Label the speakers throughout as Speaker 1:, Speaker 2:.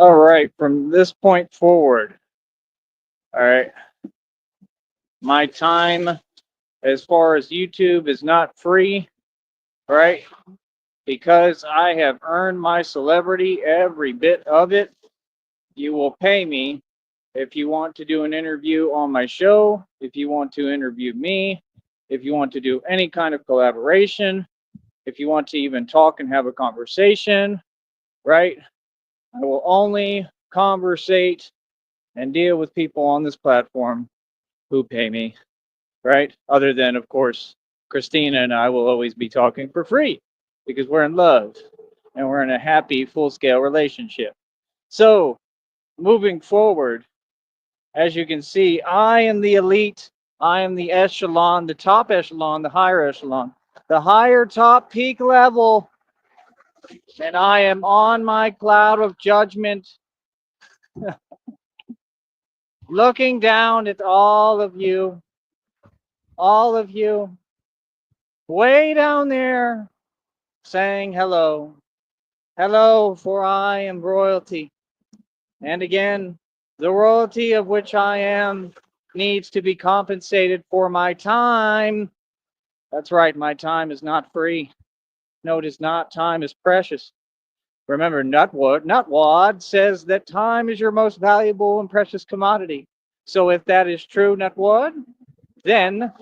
Speaker 1: All right, from this point forward, all right, my time as far as YouTube is not free, right? Because I have earned my celebrity, every bit of it. You will pay me if you want to do an interview on my show, if you want to interview me, if you want to do any kind of collaboration, if you want to even talk and have a conversation, right? I will only conversate and deal with people on this platform who pay me, right? Other than, of course, Christina and I will always be talking for free because we're in love and we're in a happy full scale relationship. So, moving forward, as you can see, I am the elite, I am the echelon, the top echelon, the higher echelon, the higher top peak level, and I am on my cloud of judgment, looking down at all of you, way down there, saying hello. Hello, for I am royalty. And again, the royalty of which I am needs to be compensated for my time. That's right, my time is not free. No, it is not. Time is precious. Remember, Nutwad says that time is your most valuable and precious commodity. So if that is true, Nutwad, then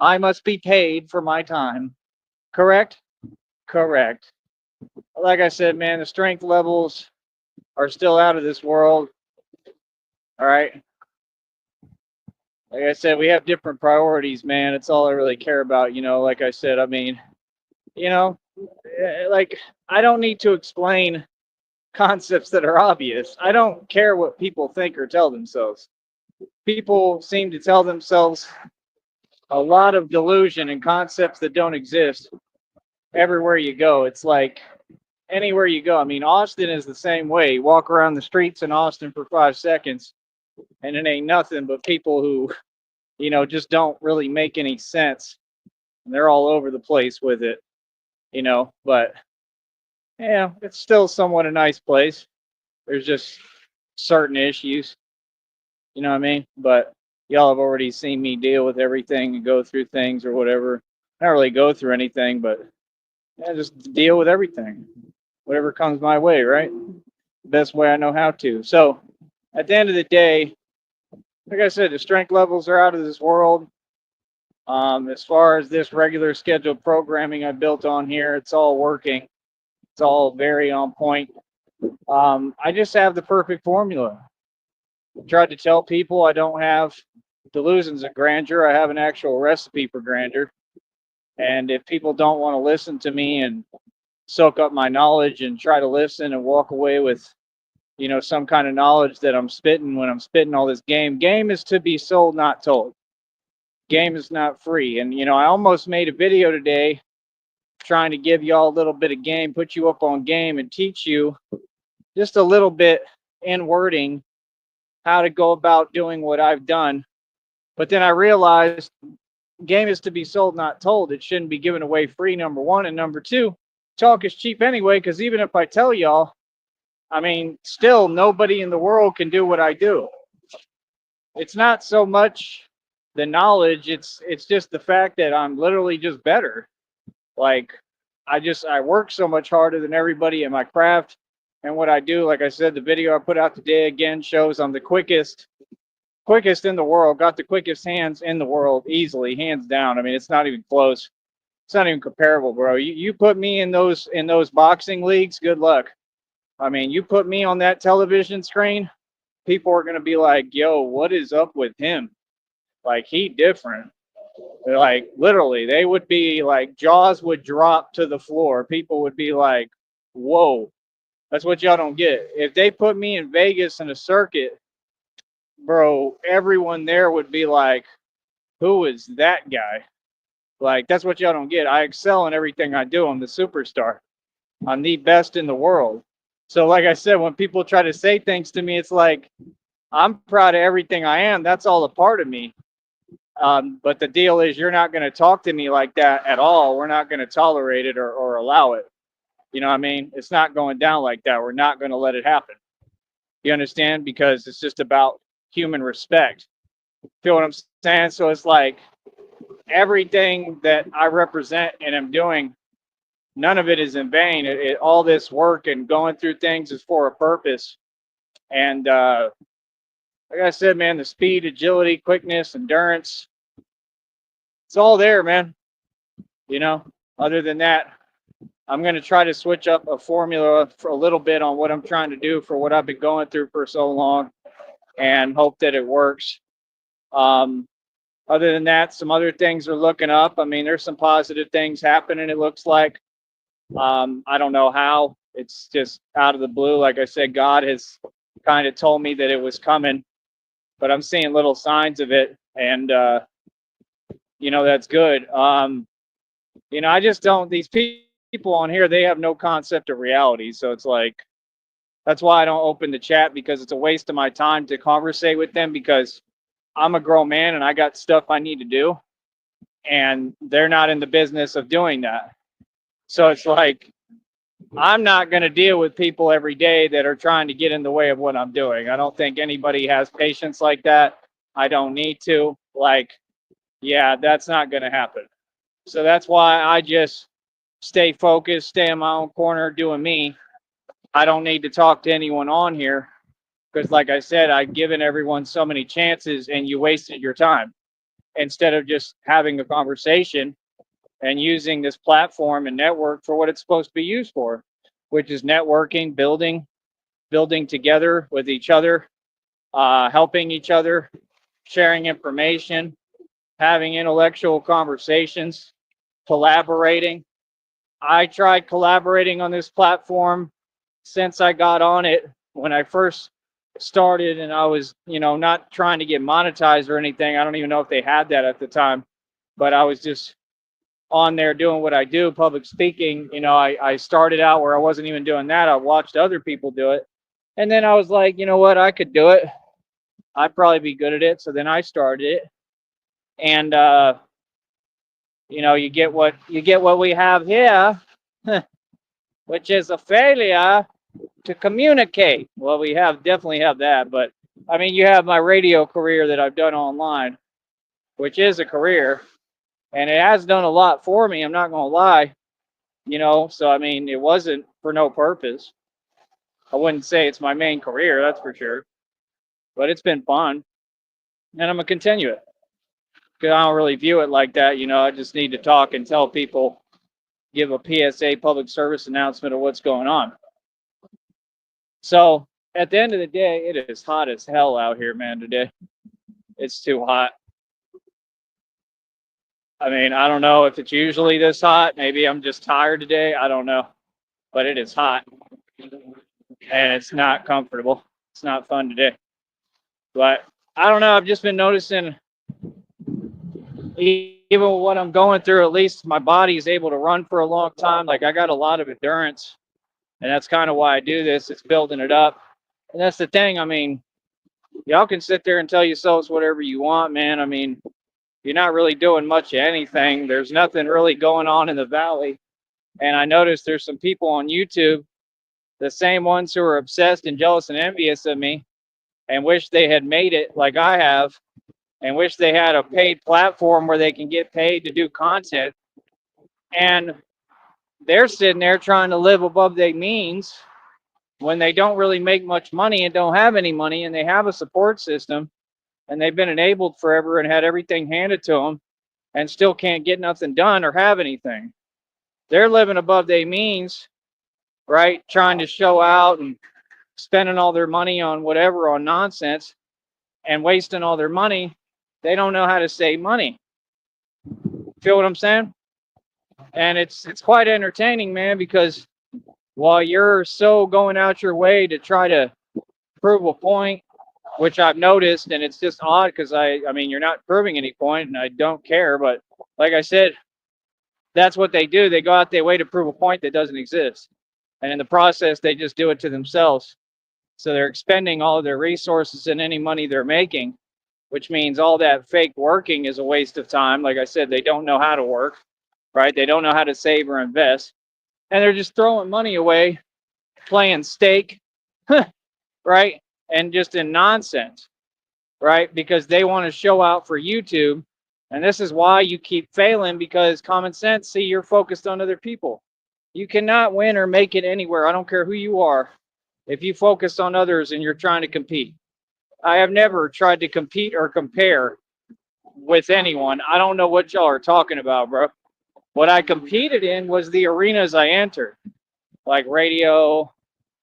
Speaker 1: I must be paid for my time. Correct? Correct. Like I said, man, the strength levels are still out of this world. All right. Like I said, we have different priorities, man. It's all I really care about. Like I said, I mean, you know, like I don't need to explain concepts that are obvious. I don't care what people think or tell themselves. People seem to tell themselves a lot of delusion and concepts that don't exist everywhere you go. It's like anywhere you go. I mean, Austin is the same way. You walk around the streets in Austin for 5 seconds, and it ain't nothing but people who, just don't really make any sense. And they're all over the place with it, But yeah, it's still somewhat a nice place. There's just certain issues, you know what I mean? But y'all have already seen me deal with everything and go through things or whatever. Not really go through anything, but yeah, just deal with everything, whatever comes my way, right? Best way I know how to. So at the end of the day, like I said, the strength levels are out of this world. As far as this regular scheduled programming I built on here, it's all working. It's all very on point. I just have the perfect formula. I tried to tell people I don't have delusions of grandeur. I have an actual recipe for grandeur. And if people don't want to listen to me and soak up my knowledge and try to listen and walk away with, some kind of knowledge that I'm spitting when I'm spitting all this game is to be sold, not told. Game is not free. And, I almost made a video today trying to give y'all a little bit of game, put you up on game, and teach you just a little bit in wording how to go about doing what I've done. But then I realized game is to be sold, not told. It shouldn't be given away free, number one. And number two, talk is cheap anyway, because even if I tell y'all, I mean, still nobody in the world can do what I do. It's not so much the knowledge, it's just the fact that I'm literally just better. Like I work so much harder than everybody in my craft and what I do. Like I said, the video I put out today again shows I'm the quickest in the world, got the quickest hands in the world easily, hands down. I mean, it's not even close. It's not even comparable, bro. You put me in those boxing leagues, good luck. I mean, you put me on that television screen, people are gonna be like, "Yo, what is up with him? Like he different." Like literally, they would be like jaws would drop to the floor. People would be like, "Whoa." That's what y'all don't get. If they put me in Vegas in a circuit, bro, everyone there would be like, "Who is that guy?" Like that's what y'all don't get. I excel in everything I do. I'm the superstar. I'm the best in the world. So like I said, when people try to say things to me, it's like I'm proud of everything I am. That's all a part of me. But the deal is, you're not going to talk to me like that at all. We're not going to tolerate it or allow it. You know what I mean? It's not going down like that. We're not going to let it happen. You understand? Because it's just about human respect. Feel what I'm saying? So it's like everything that I represent and am doing, none of it is in vain. All this work and going through things is for a purpose. And like I said, man, the speed, agility, quickness, endurance, it's all there, man. You know, other than that, I'm going to try to switch up a formula for a little bit on what I'm trying to do for what I've been going through for so long and hope that it works. Um, Other than that, some other things are looking up. I mean, there's some positive things happening, it looks like. I don't know how. It's just out of the blue. Like I said, God has kind of told me that it was coming, but I'm seeing little signs of it. And, that's good. I just don't, these people on here, they have no concept of reality. So it's like, that's why I don't open the chat, because it's a waste of my time to conversate with them, because I'm a grown man and I got stuff I need to do, and they're not in the business of doing that. So it's like, I'm not going to deal with people every day that are trying to get in the way of what I'm doing. I don't think anybody has patience like that. I don't need to. Like, yeah, that's not going to happen. So that's why I just stay focused, stay in my own corner doing me. I don't need to talk to anyone on here, because, like I said, I've given everyone so many chances and you wasted your time instead of just having a conversation and using this platform and network for what it's supposed to be used for, which is networking, building together with each other, helping each other, sharing information, having intellectual conversations, collaborating. I tried collaborating on this platform since I got on it when I first started, and I was, not trying to get monetized or anything. I don't even know if they had that at the time, but I was just on there doing what I do, public speaking. I started out where I wasn't even doing that. I watched other people do it. And then I was like, you know what, I could do it. I'd probably be good at it. So then I started it. And you get what we have here, which is a failure to communicate. Well, we definitely have that, but I mean, you have my radio career that I've done online, which is a career, and it has done a lot for me. I'm not going to lie. So I mean, it wasn't for no purpose. I wouldn't say it's my main career, that's for sure, but it's been fun, and I'm gonna continue it, because I don't really view it like that. I just need to talk and tell people, give a PSA, public service announcement of what's going on. So at the end of the day, it is hot as hell out here, man. Today it's too hot. I mean, I don't know if it's usually this hot. Maybe I'm just tired today. I don't know, but it is hot, and it's not comfortable. It's not fun today. But I don't know. I've just been noticing, even with what I'm going through, at least my body is able to run for a long time. Like, I got a lot of endurance, and that's kind of why I do this. It's building it up. And that's the thing. I mean, y'all can sit there and tell yourselves whatever you want, man. I mean, you're not really doing much of anything. There's nothing really going on in the valley. And I noticed there's some people on YouTube, the same ones who are obsessed and jealous and envious of me, and wish they had made it like I have, and wish they had a paid platform where they can get paid to do content. And they're sitting there trying to live above their means when they don't really make much money and don't have any money, and they have a support system, and they've been enabled forever and had everything handed to them, and still can't get nothing done or have anything. They're living above their means, right? Trying to show out and spending all their money on whatever, on nonsense, and wasting all their money. They don't know how to save money. Feel what I'm saying? And it's quite entertaining, man, because while you're so going out your way to try to prove a point, which I've noticed, and it's just odd because I mean, you're not proving any point, and I don't care. But like I said, that's what they do. They go out their way to prove a point that doesn't exist, and in the process, they just do it to themselves. So they're expending all of their resources and any money they're making, which means all that fake working is a waste of time. Like I said, they don't know how to work, right? They don't know how to save or invest, and they're just throwing money away, playing stake, right? and just in nonsense, right? Because they want to show out for YouTube. And this is why you keep failing, because common sense, see, you're focused on other people. You cannot win or make it anywhere. I don't care who you are. If you focus on others and you're trying to compete. I have never tried to compete or compare with anyone. I don't know what y'all are talking about, bro. What I competed in was the arenas I entered, like radio,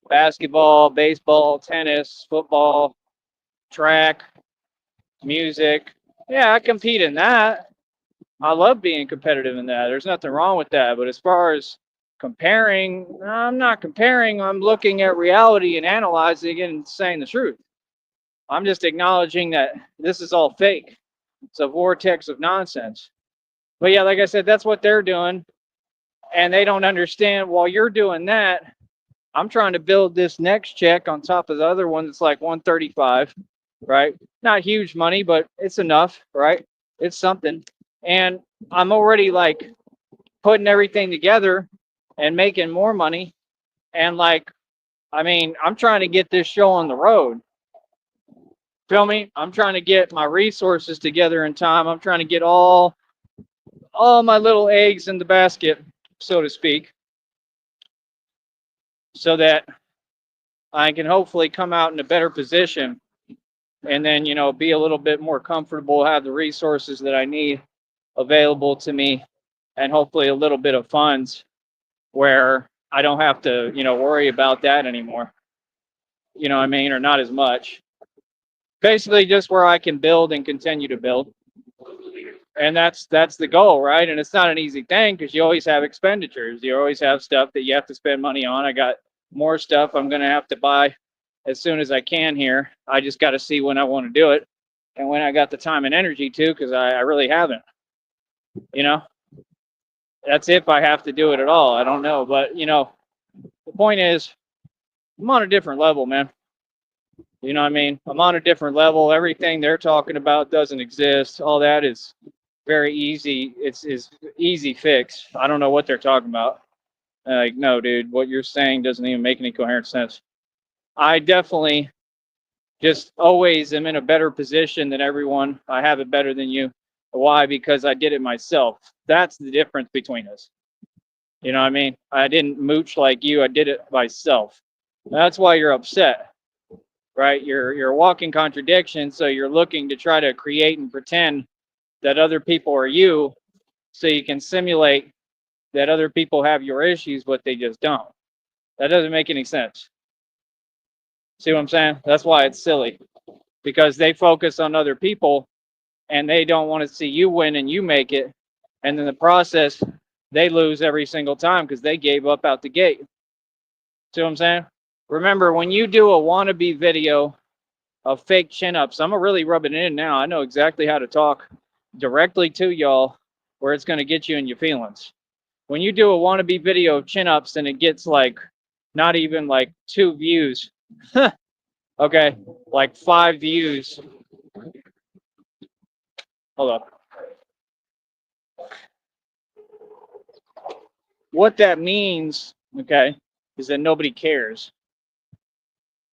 Speaker 1: basketball, baseball, tennis, football, track, music. Yeah, I compete in that. I love being competitive in that. There's nothing wrong with that. But as far as comparing, I'm not comparing. I'm looking at reality and analyzing it and saying the truth. I'm just acknowledging that this is all fake. It's a vortex of nonsense. But yeah, like I said, that's what they're doing. And they don't understand while you're doing that, I'm trying to build this next check on top of the other one that's like 135, right? Not huge money, but it's enough, right? It's something. And I'm already like putting everything together and making more money. And like, I mean, I'm trying to get this show on the road. Feel me? I'm trying to get my resources together in time. I'm trying to get all my little eggs in the basket, so to speak, so that I can hopefully come out in a better position and then, you know, be a little bit more comfortable, have the resources that I need available to me, and hopefully a little bit of funds where I don't have to, you know, worry about that anymore. You know what I mean? Or not as much. Basically just where I can build and continue to build. And that's the goal, right? And it's not an easy thing because you always have expenditures. You always have stuff that you have to spend money on. I got more stuff I'm going to have to buy as soon as I can here. I just got to see when I want to do it and when I got the time and energy to, because I really haven't. You know, that's if I have to do it at all. I don't know. But, you know, the point is, I'm on a different level, man. You know what I mean? I'm on a different level. Everything they're talking about doesn't exist. All that is very easy. It's easy fix. I don't know what they're talking about. Like, no, dude, what you're saying doesn't even make any coherent sense. I definitely just always am in a better position than everyone. I have it better than you. Why? Because I did it myself. That's the difference between us. You know what I mean? I didn't mooch like you. I did it myself. That's why you're upset, right? You're a walking contradiction. So you're looking to try to create and pretend that other people are you, so you can simulate that other people have your issues, but they just don't. That doesn't make any sense. See what I'm saying? That's why it's silly, because they focus on other people and they don't want to see you win and you make it. And in the process, they lose every single time because they gave up out the gate. See what I'm saying? Remember, when you do a wannabe video of fake chin-ups, I'm really rubbing it in now. I know exactly how to talk directly to y'all where it's going to get you in your feelings. When you do a wannabe video of chin-ups and it gets like not even like 2 views, okay, like 5 views. Hold up. What that means, okay, is that nobody cares.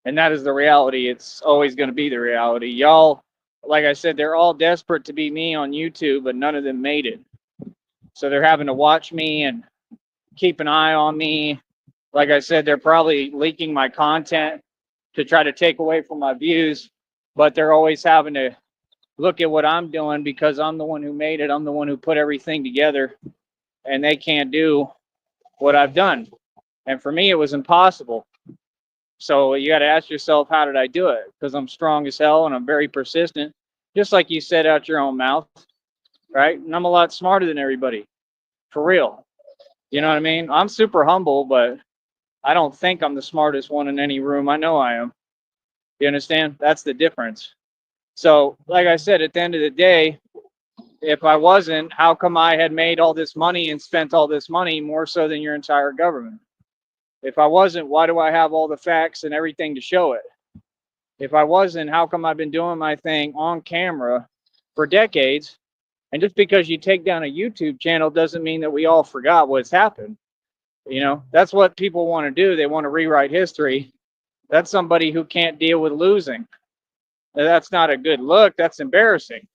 Speaker 1: And that is the reality. It's always going to be the reality. Y'all, like I said, they're all desperate to be me on YouTube, but none of them made it. So they're having to watch me and keep an eye on me. Like I said, they're probably leaking my content to try to take away from my views, but they're always having to look at what I'm doing because I'm the one who made it. I'm the one who put everything together, and they can't do what I've done. And for me, it was impossible. So you got to ask yourself, how did I do it? Because I'm strong as hell and I'm very persistent, just like you said out your own mouth, right? And I'm a lot smarter than everybody, for real. You know what I mean? I'm super humble, but I don't think I'm the smartest one in any room. I know I am. You understand? That's the difference. So, like I said, at the end of the day, if I wasn't, how come I had made all this money and spent all this money more so than your entire government? If I wasn't, why do I have all the facts and everything to show it? If I wasn't, how come I've been doing my thing on camera for decades? And just because you take down a YouTube channel doesn't mean that we all forgot what's happened. You know, that's what people want to do. They want to rewrite history. That's somebody who can't deal with losing. That's not a good look. That's embarrassing.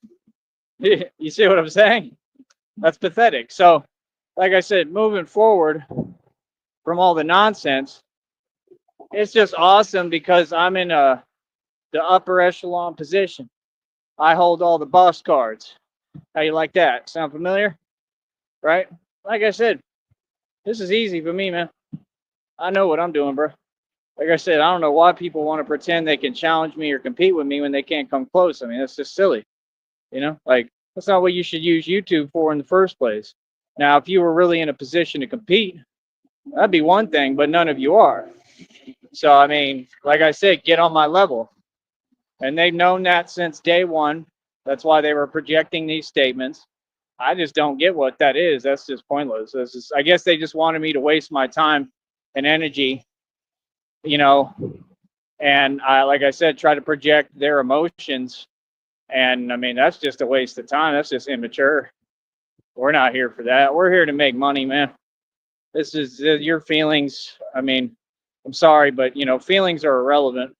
Speaker 1: You see what I'm saying? That's pathetic. So, like I said, moving forward from all the nonsense, it's just awesome because I'm in the upper echelon position. I hold all the boss cards. How you like that? Sound familiar? Right? Like I said, this is easy for me, man. I know what I'm doing, bro. Like I said, I don't know why people want to pretend they can challenge me or compete with me when they can't come close. I mean, that's just silly. Like that's not what you should use YouTube for in the first place. Now, if you were really in a position to compete, that'd be one thing, but none of you are. So, I mean, like I said, get on my level. And they've known that since day one. That's why they were projecting these statements. I just don't get what that is. That's just pointless. I guess they just wanted me to waste my time and energy, you know, and I, like I said, try to project their emotions. And I mean, that's just a waste of time. That's just immature. We're not here for that. We're here to make money, man. This is your feelings. I mean, I'm sorry, but feelings are irrelevant.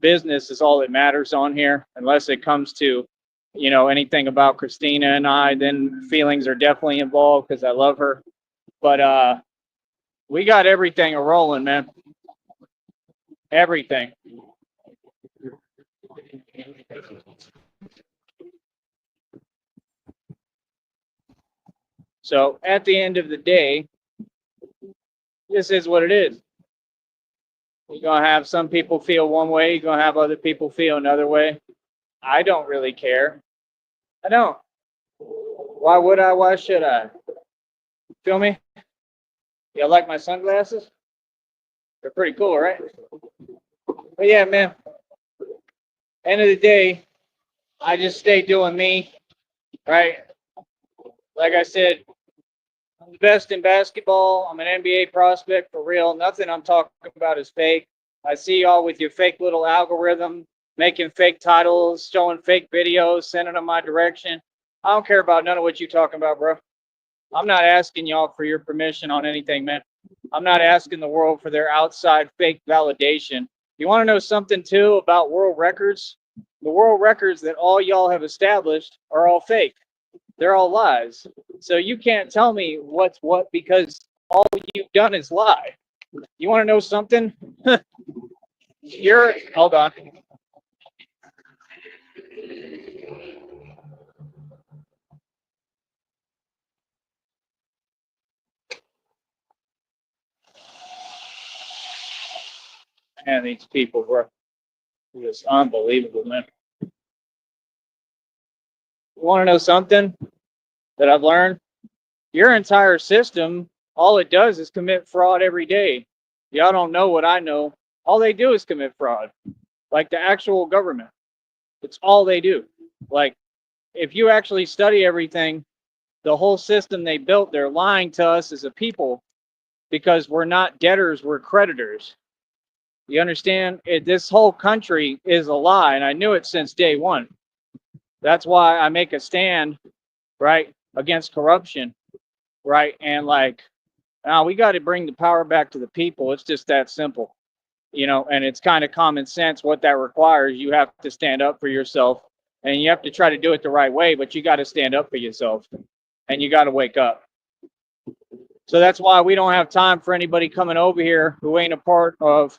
Speaker 1: Business is all that matters on here, unless it comes to, anything about Christina and I, then feelings are definitely involved because I love her. But we got everything a rolling, man. Everything. So at the end of the day, this is what it is. You're gonna have some people feel one way, you're gonna have other people feel another way. I don't really care. I don't. Why would I? Why should I? Feel me? You like my sunglasses? They're pretty cool, right? But yeah, man. End of the day, I just stay doing me, right? Like I said, I'm the best in basketball. I'm an NBA prospect for real. Nothing I'm talking about is fake. I see y'all with your fake little algorithm, making fake titles, showing fake videos, sending them my direction. I don't care about none of what you talking about, bro. I'm not asking y'all for your permission on anything, man. I'm not asking the world for their outside fake validation. You want to know something too about world records? The world records that all y'all have established are all fake. They're all lies. So you can't tell me what's what because all you've done is lie. You want to know something? Hold on. Man, these people were just unbelievable, man. You want to know something that I've learned? Your entire system, all it does is commit fraud every day. Y'all don't know what I know. All they do is commit fraud, like the actual government. It's all they do. Like, if you actually study everything, the whole system they built, they're lying to us as a people because we're not debtors, we're creditors. You understand? This whole country is a lie, and I knew it since day one. That's why I make a stand, right, against corruption, right? And like, now we got to bring the power back to the people. It's just that simple, and it's kind of common sense what that requires. You have to stand up for yourself, and you have to try to do it the right way, but you got to stand up for yourself, and you got to wake up. So that's why we don't have time for anybody coming over here who ain't a part of,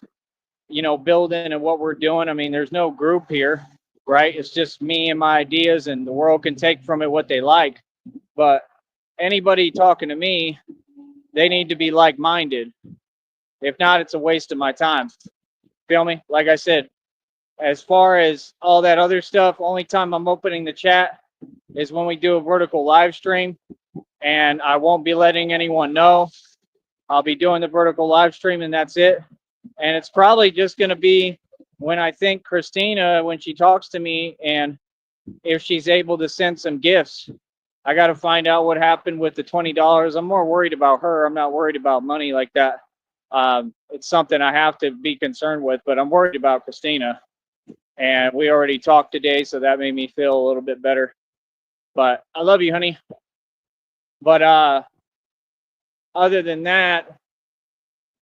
Speaker 1: building and what we're doing. I mean, there's no group here, right? It's just me and my ideas, and the world can take from it what they like. But anybody talking to me, they need to be like-minded. If not, it's a waste of my time. Feel me? Like I said, as far as all that other stuff, only time I'm opening the chat is when we do a vertical live stream, and I won't be letting anyone know. I'll be doing the vertical live stream, and that's it. And it's probably just going to be when I think Christina, when she talks to me, and if she's able to send some gifts. I got to find out what happened with the $20. I'm more worried about her. I'm not worried about money like that. It's something I have to be concerned with, but I'm worried about Christina. And we already talked today, so that made me feel a little bit better. But I love you, honey. But other than that,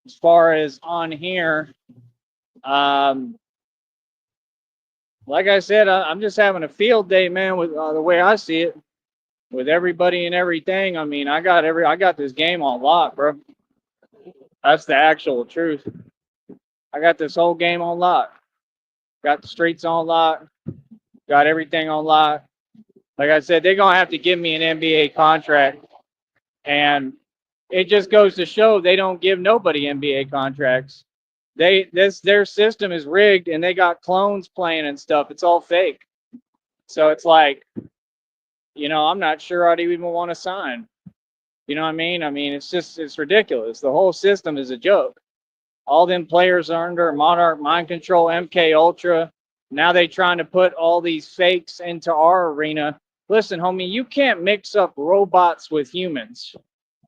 Speaker 1: as far as on here, Um, like I said, I'm just having a field day, man, with the way I see it, with everybody and everything. I mean, I got this game on lock, bro. That's the actual truth. I got this whole game on lock. Got the streets on lock. Got everything on lock. Like I said, they're gonna have to give me an NBA contract, and it just goes to show they don't give nobody NBA contracts. Their system is rigged, and they got clones playing and stuff. It's all fake. So it's like, I'm not sure I'd even want to sign. You know what I mean? I mean, it's ridiculous. The whole system is a joke. All them players are under Monarch Mind Control, MK Ultra. Now they trying to put all these fakes into our arena. Listen, homie, you can't mix up robots with humans.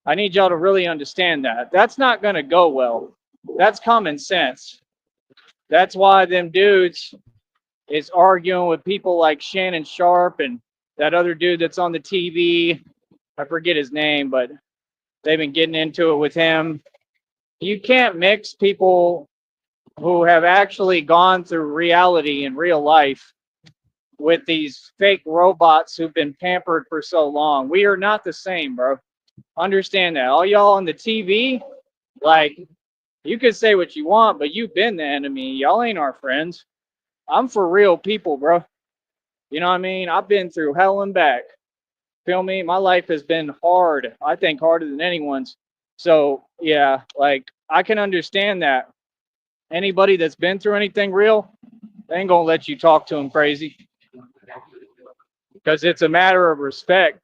Speaker 1: I need y'all to really understand that. That's not going to go well. That's common sense. That's why them dudes is arguing with people like Shannon Sharp and that other dude that's on the TV. I forget his name, but they've been getting into it with him. You can't mix people who have actually gone through reality in real life with these fake robots who've been pampered for so long. We are not the same, bro. Understand that. All y'all on the TV, like, you can say what you want, but you've been the enemy. Y'all ain't our friends. I'm for real people, bro. You know what I mean? I've been through hell and back. Feel me? My life has been hard. I think harder than anyone's. So, yeah, like, I can understand that. Anybody that's been through anything real, they ain't gonna let you talk to them crazy. Because it's a matter of respect.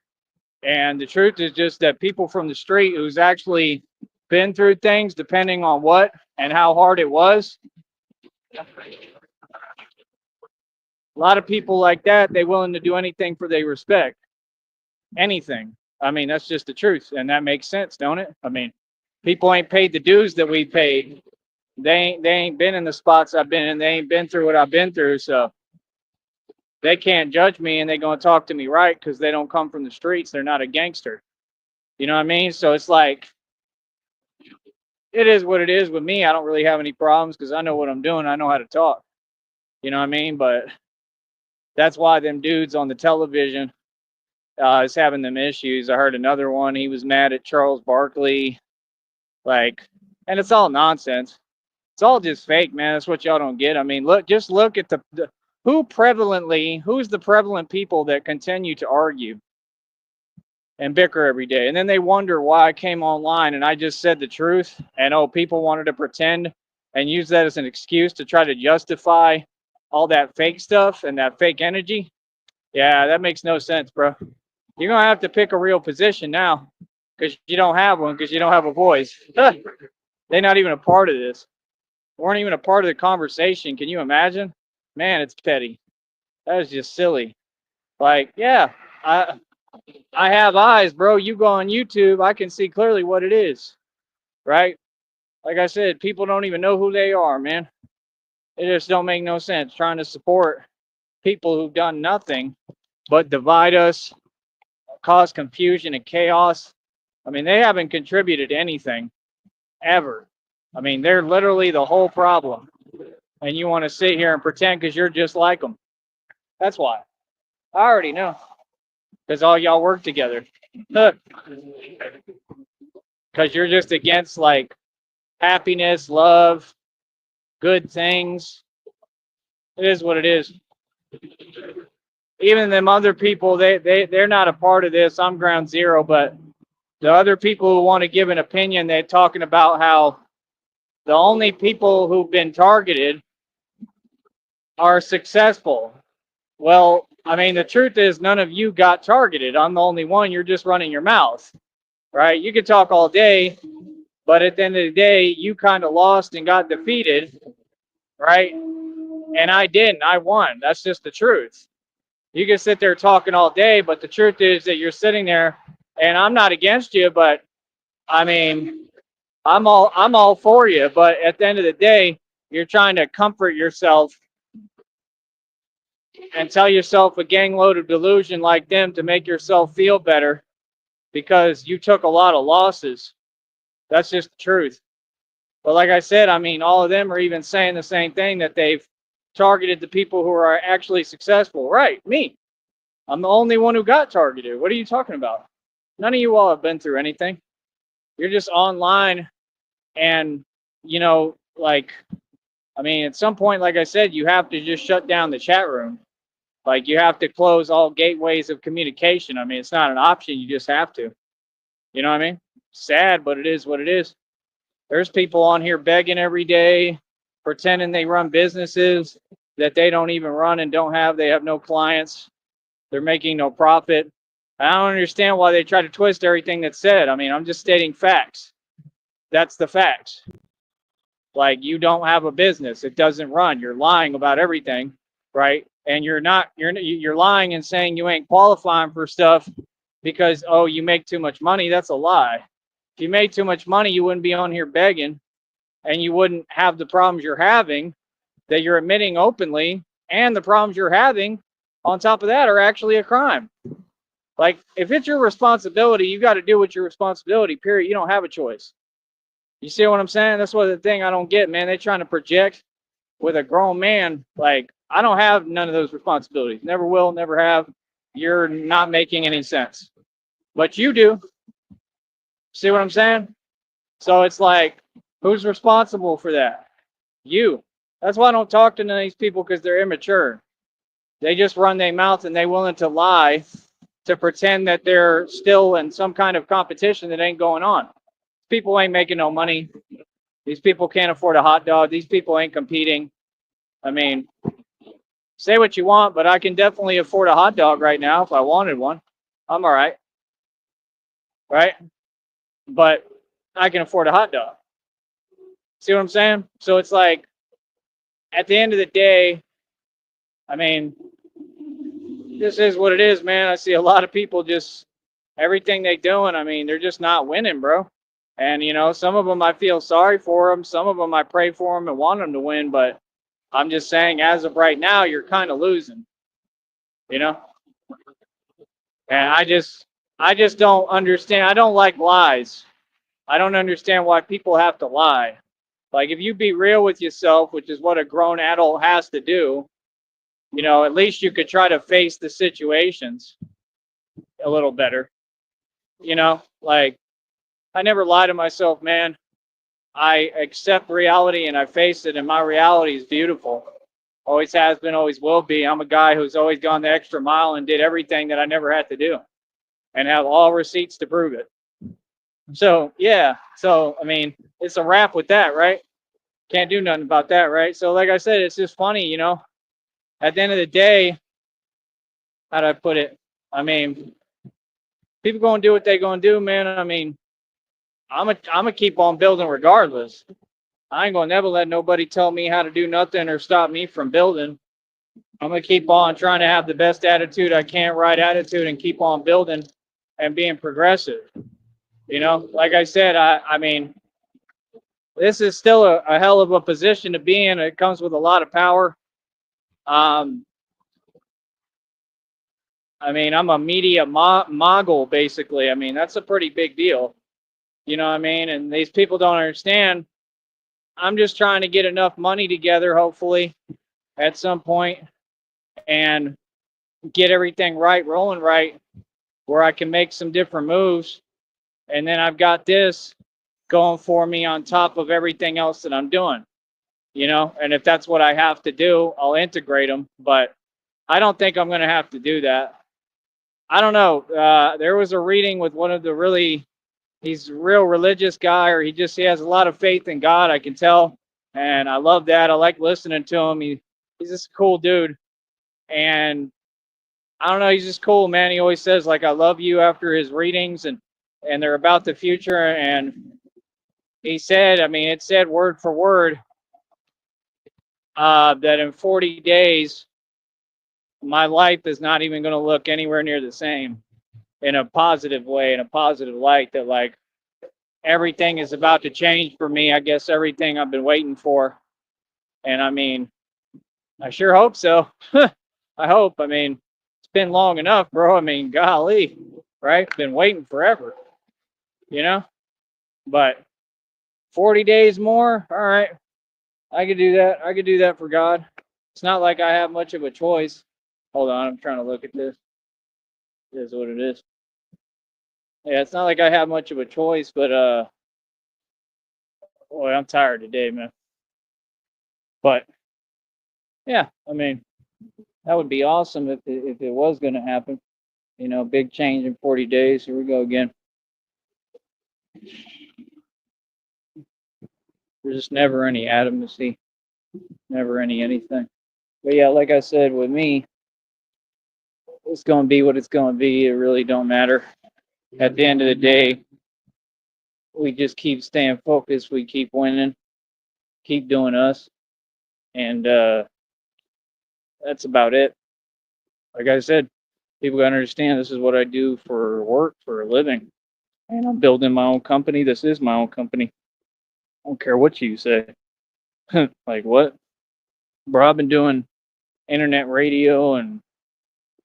Speaker 1: And the truth is just that people from the street who's actually been through things, depending on what and how hard it was, a lot of people like that, they willing to do anything for their respect. Anything. I mean, that's just the truth. And that makes sense, don't it? I mean, people ain't paid the dues that we paid. They ain't been in the spots I've been in. They ain't been through what I've been through. So they can't judge me, and they're going to talk to me right because they don't come from the streets. They're not a gangster. You know what I mean? So it's like, it is what it is with me. I don't really have any problems because I know what I'm doing. I know how to talk. You know what I mean? But that's why them dudes on the television is having them issues. I heard another one. He was mad at Charles Barkley. Like, and it's all nonsense. It's all just fake, man. That's what y'all don't get. I mean, just look at who's the prevalent people that continue to argue and bicker every day. And then they wonder why I came online and I just said the truth. And people wanted to pretend and use that as an excuse to try to justify all that fake stuff and that fake energy. Yeah, that makes no sense, bro. You're going to have to pick a real position now because you don't have one because you don't have a voice. They're not even a part of this. Weren't even a part of the conversation. Can you imagine? Man, it's petty. That is just silly. Like, yeah, I have eyes, bro. You go on YouTube, I can see clearly what it is, right? Like I said, people don't even know who they are, man. It just don't make no sense trying to support people who've done nothing but divide us, cause confusion and chaos. I mean, they haven't contributed anything ever. I mean, they're literally the whole problem. And you want to sit here and pretend because you're just like them. That's why. I already know. Because all y'all work together. Because you're just against like happiness, love, good things. It is what it is. Even them other people, they're not a part of this. I'm ground zero, but the other people who want to give an opinion, they're talking about how the only people who've been targeted are successful. Well, I mean, the truth is none of you got targeted. I'm the only one. You're just running your mouth, right? You could talk all day, but at the end of the day, you kind of lost and got defeated, right? And I didn't. I won. That's just the truth. You can sit there talking all day, but the truth is that you're sitting there, and I'm not against you, but I mean, I'm all for you. But at the end of the day, you're trying to comfort yourself and tell yourself a gang load of delusion like them to make yourself feel better because you took a lot of losses. That's just the truth. But like I said, I mean, all of them are even saying the same thing, that they've targeted the people who are actually successful. Right, me. I'm the only one who got targeted. What are you talking about? None of you all have been through anything. You're just online, and, like, I mean, at some point, like I said, you have to just shut down the chat room. Like, you have to close all gateways of communication. I mean, it's not an option. You just have to. You know what I mean? Sad, but it is what it is. There's people on here begging every day, pretending they run businesses that they don't even run and don't have. They have no clients. They're making no profit. I don't understand why they try to twist everything that's said. I mean, I'm just stating facts. That's the facts. Like, you don't have a business. It doesn't run. You're lying about everything, right? And you're lying and saying you ain't qualifying for stuff because, oh, you make too much money. That's a lie. If you made too much money, you wouldn't be on here begging, and you wouldn't have the problems you're having that you're admitting openly, and the problems you're having on top of that are actually a crime. Like, if it's your responsibility, you got to do what's your responsibility, period. You don't have a choice. You see what I'm saying? That's what the thing I don't get, man. They're trying to project with a grown man. Like, I don't have none of those responsibilities. Never will, never have. You're not making any sense. But you do. See what I'm saying? So it's like, who's responsible for that? You. That's why I don't talk to none of these people, because they're immature. They just run their mouth, and they willing to lie to pretend that they're still in some kind of competition that ain't going on. People ain't making no money. These people can't afford a hot dog. These people ain't competing. I mean, say what you want, but I can definitely afford a hot dog right now if I wanted one. I'm all right. Right? But I can afford a hot dog. See what I'm saying? So it's like, at the end of the day, I mean, this is what it is, man. I see a lot of people just, everything they doing, I mean, they're just not winning, bro. And, some of them I feel sorry for them. Some of them I pray for them and want them to win. But I'm just saying, as of right now, you're kind of losing, you know? And I just don't understand. I don't like lies. I don't understand why people have to lie. Like, if you be real with yourself, which is what a grown adult has to do, at least you could try to face the situations a little better. Like, I never lie to myself, man. I accept reality and I face it, and my reality is beautiful. Always has been, always will be. I'm a guy who's always gone the extra mile and did everything that I never had to do, and have all receipts to prove it. So, yeah. So, I mean, it's a wrap with that, right? Can't do nothing about that, right? So, like I said, it's just funny, at the end of the day, how'd I put it? I mean, people gonna do what they gonna do, man. I mean, I'm gonna keep on building regardless. I ain't gonna never let nobody tell me how to do nothing or stop me from building. I'm gonna keep on trying to have the best attitude I can, right attitude, and keep on building and being progressive. Like I said, I mean, this is still a hell of a position to be in. It comes with a lot of power. I mean, I'm a media mogul, basically. I mean, that's a pretty big deal. You know what I mean? And these people don't understand. I'm just trying to get enough money together, hopefully, at some point, and get everything right, rolling right, where I can make some different moves. And then I've got this going for me on top of everything else that I'm doing, and if that's what I have to do, I'll integrate them. But I don't think I'm going to have to do that. I don't know. There was a reading with one of the he's a real religious guy, or he has a lot of faith in God, I can tell. And I love that. I like listening to him. He's just a cool dude. And I don't know, he's just cool, man. He always says, like, I love you after his readings, and they're about the future. And he said, I mean, it said word for word, that in 40 days, my life is not even going to look anywhere near the same, in a positive way, in a positive light, that, like, everything is about to change for me. I guess everything I've been waiting for. And I mean, I sure hope so. I hope. I mean, it's been long enough, bro. I mean, golly, right? Been waiting forever, But 40 days more. All right. I could do that. I could do that for God. It's not like I have much of a choice. Hold on. I'm trying to look at this. It is what it is. Yeah, it's not like I have much of a choice, but boy, I'm tired today, man. But yeah, I mean, that would be awesome if it was going to happen. You know, big change in 40 days. Here we go again. There's just never any adamancy, never anything. But yeah, like I said, with me, it's going to be what it's going to be. It really don't matter. At the end of the day, we just keep staying focused. We keep winning, keep doing us, and that's about it. Like I said, people gotta understand this is what I do for work, for a living, and I'm building my own company. This is my own company. I don't care what you say. Like what, bro? I've been doing internet radio and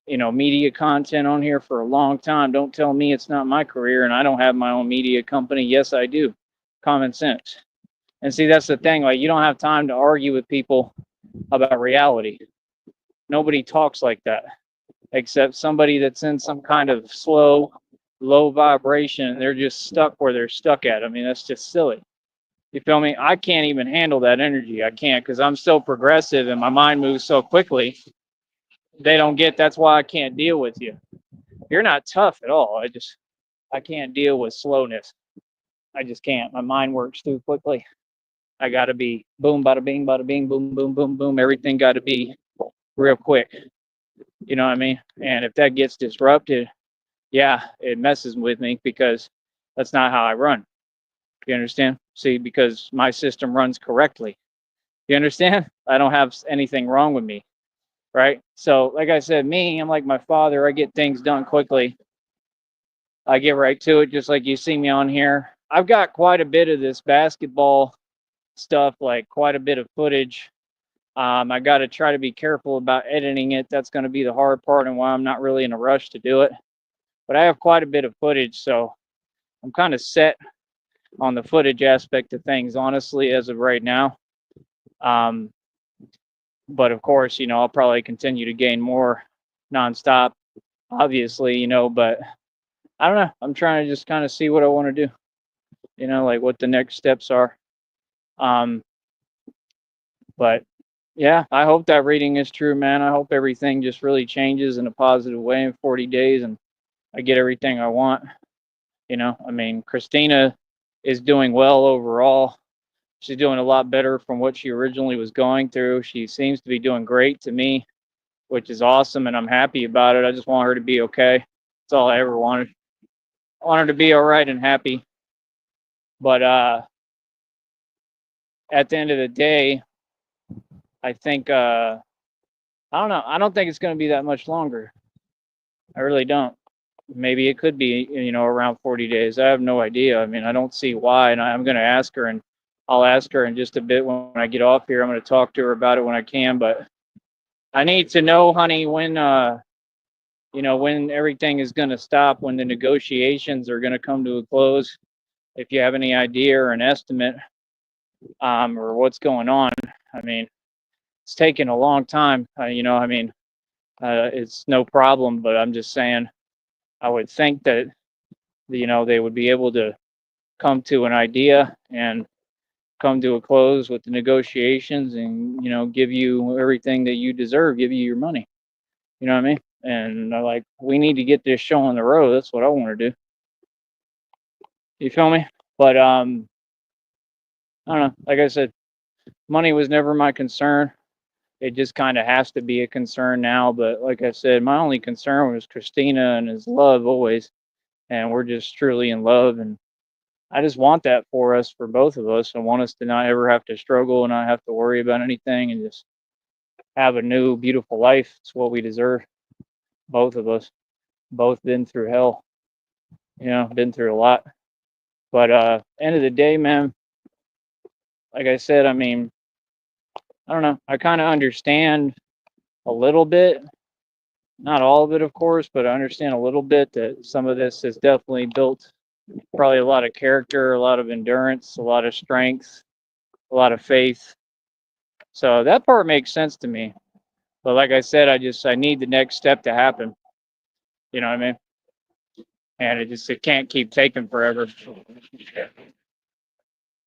Speaker 1: media content on here for a long time. Don't tell me it's not my career and I don't have my own media company. Yes, I do. Common sense. And see, that's the thing. Like, you don't have time to argue with people about reality. Nobody talks like that except somebody that's in some kind of slow, low vibration. They're just stuck where they're stuck at. I mean, that's just silly. You feel me? I can't even handle that energy. I can't because I'm so progressive and my mind moves so quickly. They don't get that's why I can't deal with you. You're not tough at all. I can't deal with slowness. I just can't. My mind works too quickly. I gotta be boom, bada bing, bada bing, boom, boom, boom, boom. Everything gotta be real quick. You know what I mean? And if that gets disrupted, yeah, it messes with me because that's not how I run. You understand? See, because my system runs correctly. You understand? I don't have anything wrong with me, right? So, like I said, I'm like my father. I get things done quickly. I get right to it, just like you see me on here. I've got quite a bit of this basketball stuff, like quite a bit of footage. I got to try to be careful about editing it. That's going to be the hard part and why I'm not really in a rush to do it. But I have quite a bit of footage, so I'm kind of set on the footage aspect of things, honestly, as of right now. But of course, I'll probably continue to gain more nonstop, obviously, but I don't know. I'm trying to just kind of see what I want to do, like what the next steps are. But yeah, I hope that reading is true, man. I hope everything just really changes in a positive way in 40 days and I get everything I want. I mean, Christina is doing well overall. She's doing a lot better from what she originally was going through. She seems to be doing great to me, which is awesome, and I'm happy about it. I just want her to be okay. That's all I ever wanted. I want her to be all right and happy. But at the end of the day, I think I don't know. I don't think it's going to be that much longer. I really don't. Maybe it could be, around 40 days. I have no idea. I mean, I don't see why, and I'm going to ask her, and I'll ask her in just a bit when I get off here. I'm going to talk to her about it when I can, but I need to know, honey, when when everything is going to stop, when the negotiations are going to come to a close. If you have any idea or an estimate, or what's going on. I mean, it's taken a long time. It's no problem, but I'm just saying, I would think that they would be able to come to an idea and come to a close with the negotiations and give you everything that you deserve, give you your money. You know what I mean? And like, we need to get this show on the road. That's what I want to do. You feel me? But I don't know. Like I said, money was never my concern. It just kind of has to be a concern now. But like I said, my only concern was Christina and his love always. And we're just truly in love. And I just want that for us, for both of us. I want us to not ever have to struggle and not have to worry about anything and just have a new, beautiful life. It's what we deserve. Both of us. Both been through hell. Been through a lot. But end of the day, man, like I said, I mean, I don't know. I kind of understand a little bit. Not all of it, of course, but I understand a little bit that some of this is definitely built Probably a lot of character, a lot of endurance, a lot of strength, a lot of faith. So that part makes sense to me. But like I said, I need the next step to happen. You know what I mean? And it can't keep taking forever.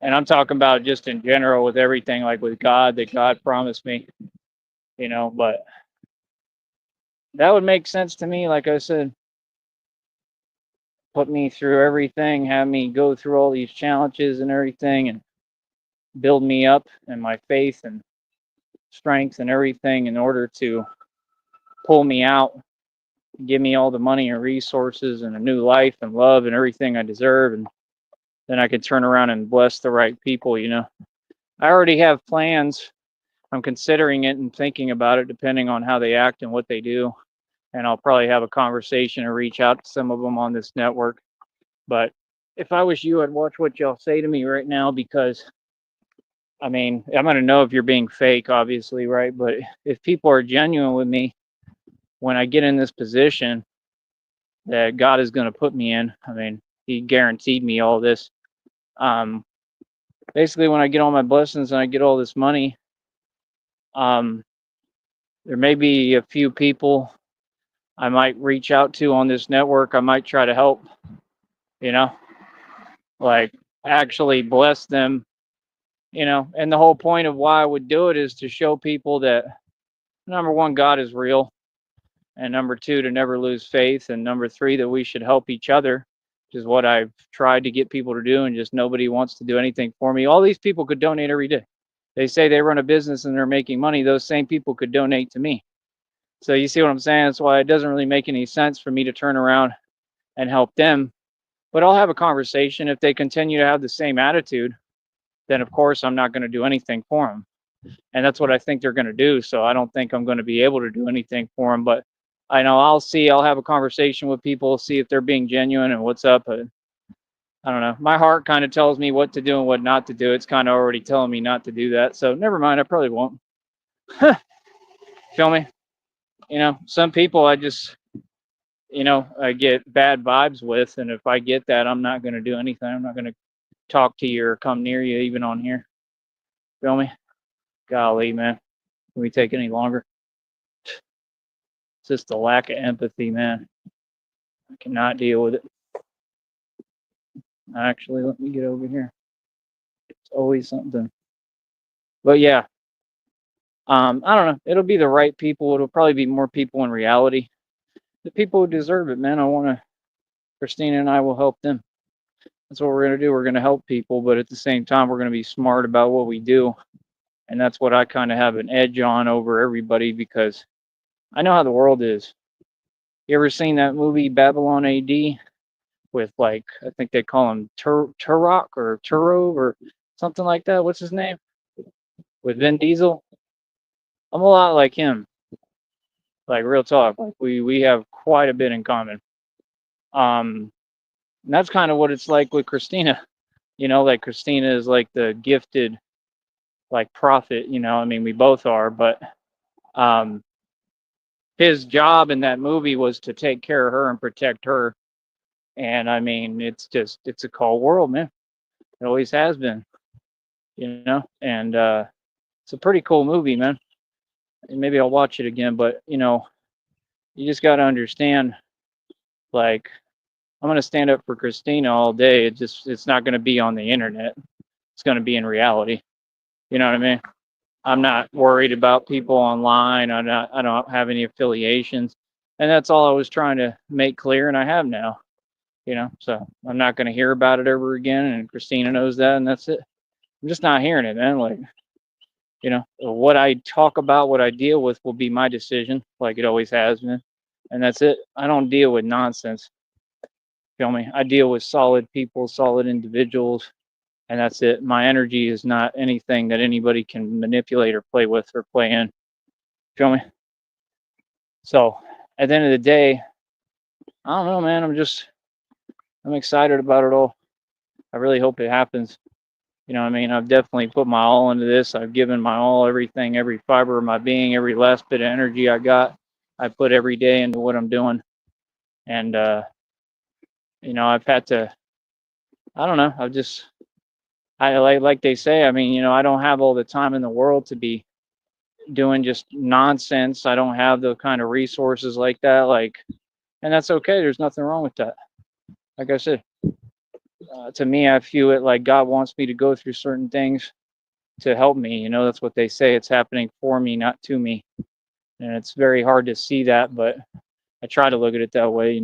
Speaker 1: And I'm talking about just in general with everything, like with God, that God promised me, but that would make sense to me. Like I said, put me through everything, have me go through all these challenges and everything, and build me up and my faith and strength and everything in order to pull me out, give me all the money and resources and a new life and love and everything I deserve. And then I could turn around and bless the right people. I already have plans. I'm considering it and thinking about it depending on how they act and what they do. And I'll probably have a conversation and reach out to some of them on this network. But if I was you, I'd watch what y'all say to me right now, because I mean, I'm going to know if you're being fake, obviously, right? But if people are genuine with me when I get in this position that God is going to put me in, I mean, He guaranteed me all this. Basically, when I get all my blessings and I get all this money, there may be a few people I might reach out to on this network. I might try to help, you know, like actually bless them, and the whole point of why I would do it is to show people that, number one, God is real, and number two, to never lose faith, and number three, that we should help each other, which is what I've tried to get people to do, and just nobody wants to do anything for me. All these people could donate every day. They say they run a business and they're making money. Those same people could donate to me. So you see what I'm saying? That's why it doesn't really make any sense for me to turn around and help them. But I'll have a conversation. If they continue to have the same attitude, then of course I'm not going to do anything for them. And that's what I think they're going to do. So I don't think I'm going to be able to do anything for them. But I know I'll have a conversation with people, see if they're being genuine and what's up. I don't know. My heart kind of tells me what to do and what not to do. It's kind of already telling me not to do that. So never mind. I probably won't. Feel me? Some people I get bad vibes with. And if I get that, I'm not going to do anything. I'm not going to talk to you or come near you, even on here. Feel me? Golly, man. Can we take any longer? It's just the lack of empathy, man. I cannot deal with it. Actually, let me get over here. It's always something. But yeah, I don't know. It'll be the right people. It'll probably be more people in reality. The people who deserve it, man. Christina and I will help them. That's what we're going to do. We're going to help people, but at the same time, we're going to be smart about what we do. And that's what I kind of have an edge on over everybody, because I know how the world is. You ever seen that movie Babylon AD with, like, I think they call him Turok or Turo or something like that? What's his name? With Vin Diesel? I'm a lot like him. Like, real talk. Like, we have quite a bit in common. And that's kind of what it's like with Christina. Like Christina is like the gifted, like, prophet. I mean, we both are, but his job in that movie was to take care of her and protect her. And I mean, it's a cold world, man. It always has been, and it's a pretty cool movie, man. And maybe I'll watch it again, but you just got to understand, like, I'm going to stand up for Christina all day. It's not going to be on the internet. It's going to be in reality. You know what I mean? I'm not worried about people online. I don't have any affiliations. And that's all I was trying to make clear, and I have now. So I'm not going to hear about it ever again, and Christina knows that, and that's it. I'm just not hearing it, man. Like, what I talk about, what I deal with will be my decision, like it always has been. And that's it. I don't deal with nonsense. Feel me? I deal with solid people, solid individuals, and that's it. My energy is not anything that anybody can manipulate or play with or play in. Feel me? So at the end of the day, I don't know, man. I'm excited about it all. I really hope it happens. You know what I mean? I've definitely put my all into this. I've given my all, everything, every fiber of my being, every last bit of energy I got. I put every day into what I'm doing. And, I've had to I don't know. I like they say. I mean, I don't have all the time in the world to be doing just nonsense. I don't have the kind of resources like that. And that's okay. There's nothing wrong with that. Like I said, to me, I feel it like God wants me to go through certain things to help me. That's what they say. It's happening for me, not to me. And it's very hard to see that, but I try to look at it that way.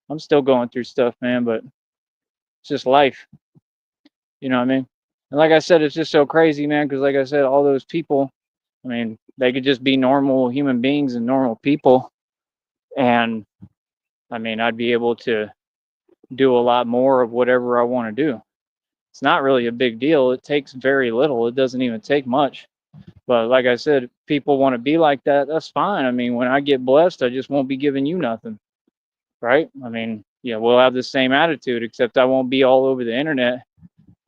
Speaker 1: I'm still going through stuff, man, but it's just life. You know what I mean? And like I said, it's just so crazy, man, because like I said, all those people, I mean, they could just be normal human beings and normal people. And I mean, I'd be able to do a lot more of whatever I want to do. It's not really a big deal. It takes very little. It doesn't even take much. But like I said, if people want to be like that, that's fine. I mean, when I get blessed, I just won't be giving you nothing. Right? I mean, yeah, we'll have the same attitude, except I won't be all over the internet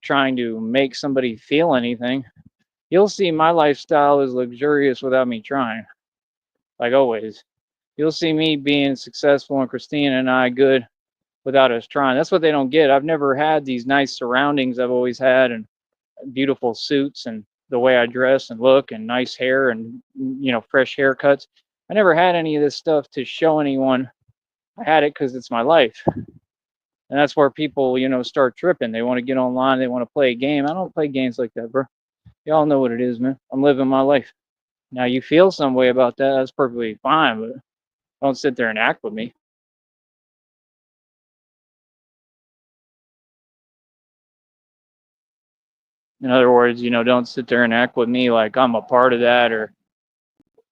Speaker 1: trying to make somebody feel anything. You'll see my lifestyle is luxurious without me trying, like always. You'll see me being successful and Christina and I good without us trying. That's what they don't get. I've never had these nice surroundings I've always had, and beautiful suits, and the way I dress and look, and nice hair, and fresh haircuts. I never had any of this stuff to show anyone. I had it because it's my life. And that's where people, start tripping. They want to get online. They want to play a game. I don't play games like that, bro. Y'all know what it is, man. I'm living my life. Now, you feel some way about that. That's perfectly fine, but don't sit there and act with me. In other words, don't sit there and act with me like I'm a part of that,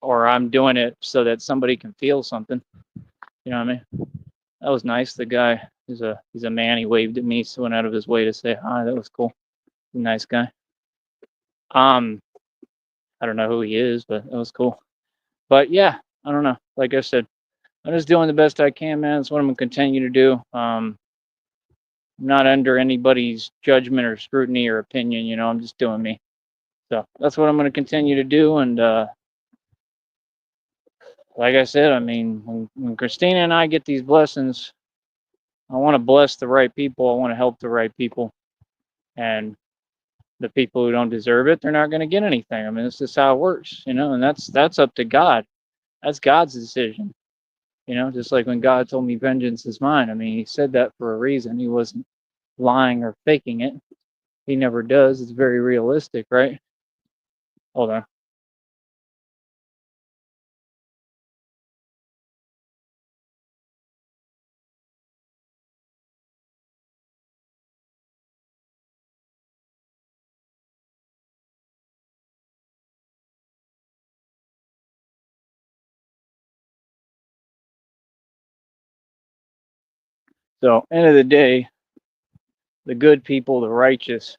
Speaker 1: or I'm doing it so that somebody can feel something. You know what I mean? That was nice. The guy, he's a man. He waved at me, so went out of his way to say hi. That was cool. He's a nice guy. Um, I don't know who he is, but that was cool. But yeah, I don't know. Like I said, I'm just doing the best I can, man. That's what I'm gonna continue to do. I'm not under anybody's judgment or scrutiny or opinion. I'm just doing me. So that's what I'm gonna continue to do. And like I said, I mean, when Christina and I get these blessings, I want to bless the right people. I want to help the right people, and the people who don't deserve it, they're not going to get anything. I mean, this is how it works, and that's up to God. That's God's decision. Just like when God told me vengeance is mine. I mean, he said that for a reason. He wasn't lying or faking it. He never does. It's very realistic, right? Hold on. So, end of the day, the good people, the righteous,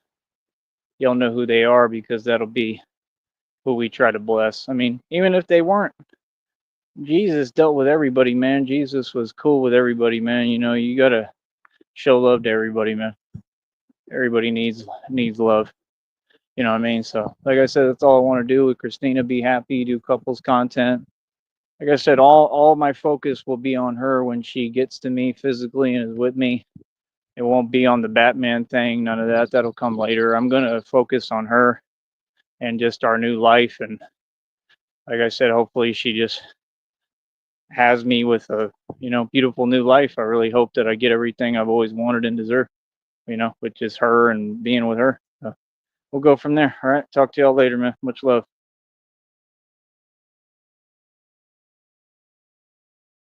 Speaker 1: you'll know who they are because that'll be who we try to bless. I mean, even if they weren't, Jesus dealt with everybody, man. Jesus was cool with everybody, man. You gotta show love to everybody, man. Everybody needs love. You know what I mean? So, like I said, that's all I want to do with Christina. Be happy, do couples content. Like I said, all my focus will be on her when she gets to me physically and is with me. It won't be on the Batman thing, none of that. That'll come later. I'm gonna focus on her and just our new life. And like I said, hopefully she just has me with a beautiful new life. I really hope that I get everything I've always wanted and deserved. Which is her and being with her. So we'll go from there. All right. Talk to y'all later, man. Much love.